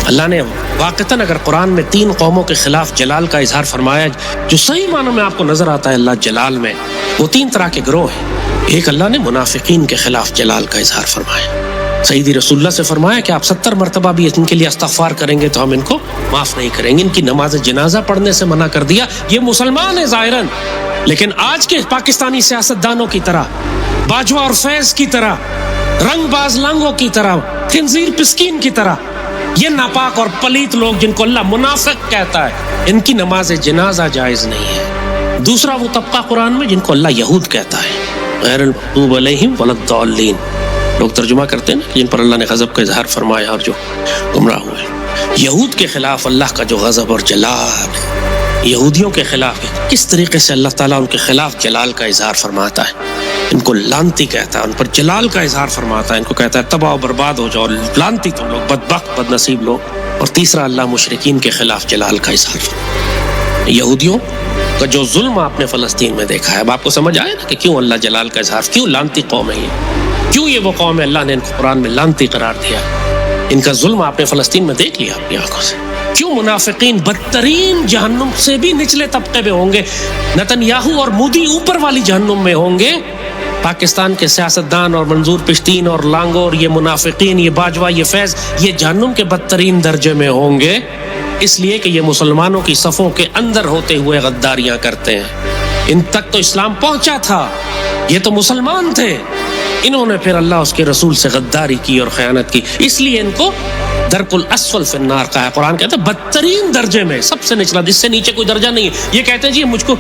اللہ نے واقعتاً اگر قرآن میں 3 قوموں کے خلاف جلال کا اظہار فرمایا جو صحیح معنوں میں آپ کو نظر آتا ہے اللہ جلال میں، وہ 3 طرح کے گروہ ہیں۔ ایک اللہ نے منافقین کے خلاف جلال کا اظہار فرمایا، سیدی رسول اللہ سے فرمایا کہ آپ 70 مرتبہ بھی ان کے لیے استغفار کریں گے تو ہم ان کو معاف نہیں کریں گے۔ ان کی نماز جنازہ پڑھنے سے منع کر دیا۔ یہ مسلمان ہیں ظاہراً، لیکن آج کے پاکستانی سیاستدانوں کی طرح، باجوہ اور فیض کی طرح، رنگ باز لانگوں کی طرح، خنزیر پسکین کی طرح، یہ ناپاک اور پلیت لوگ جن کو اللہ منافق کہتا ہے، ان کی نماز جنازہ جائز نہیں ہے۔ دوسرا وہ طبقہ قرآن میں جن کو اللہ یہود کہتا ہے، غیر المغضوب علیہم ولا الضالین، لوگ ترجمہ کرتے ہیں نا جن پر اللہ نے غضب کا اظہار فرمایا اور جو گمراہ ہوئے۔ یہود کے خلاف اللہ کا جو غضب اور جلال ہے، یہودیوں کے خلاف کس طریقے سے اللہ تعالیٰ ان کے خلاف جلال کا اظہار فرماتا ہے، ان کو لعنتی کہتا ہے، ان پر جلال کا اظہار فرماتا ہے، ان کو کہتا ہے تباہ و برباد ہو جاؤ، لعنتی تم لوگ، بدبخت بد نصیب لوگ۔ اور تیسرا اللہ مشرکین کے خلاف جلال کا اظہار فرماتا ہے۔ یہودیوں کا جو ظلم آپ نے فلسطین میں دیکھا ہے، اب آپ کو سمجھ آئے نا کہ کیوں اللہ جلال کا اظہار، کیوں لعنتی قوم ہے یہ، کیوں یہ وہ قوم ہے اللہ نے ان کو قرآن میں لعنتی قرار دیا۔ ان کا ظلم آپ نے فلسطین میں دیکھ لیا اپنی آنکھوں سے۔ کیوں منافقین بدترین جہنم سے بھی نچلے طبقے میں ہوں گے، نتنیاہو اور مودی اوپر والی جہنم میں ہوں گے، پاکستان کے سیاستدان اور منظور پشتین اور لانگو اور یہ منافقین، یہ باجوہ، یہ فیض، یہ جہنم کے بدترین درجے میں ہوں گے، اس لیے کہ یہ مسلمانوں کی صفوں کے اندر ہوتے ہوئے غداریاں کرتے ہیں۔ ان تک تو اسلام پہنچا تھا، یہ تو مسلمان تھے، انہوں نے پھر اللہ اس کے رسول سے غداری کی اور خیانت کی، اس لیے ان کو درک الاسفل فی النار کہا ہے۔ قرآن کہتا ہے بدترین درجے میں، سب سے نچلا، جس سے نیچے کوئی درجہ نہیں ہے۔ یہ کہتے ہیں جی مجھ کو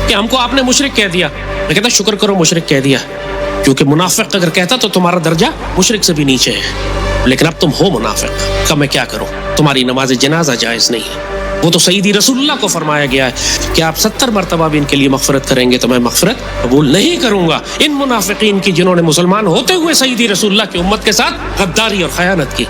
کہ ہم کو آپ نے مشرک کہہ دیا، میں کہتا شکر کرو مشرک کہہ دیا، کیونکہ منافق اگر کہتا تو تمہارا درجہ مشرک سے بھی نیچے ہے، لیکن اب تم ہو منافق، کہ میں کیا کروں، تمہاری نماز جنازہ جائز نہیں ہے۔ وہ تو سیدی رسول اللہ کو فرمایا گیا ہے کہ آپ 70 مرتبہ بھی ان کے لیے مغفرت کریں گے تو میں مغفرت قبول نہیں کروں گا۔ ان منافقین کی جنہوں نے مسلمان ہوتے ہوئے سیدی رسول اللہ کی امت کے ساتھ غداری اور خیانت کی۔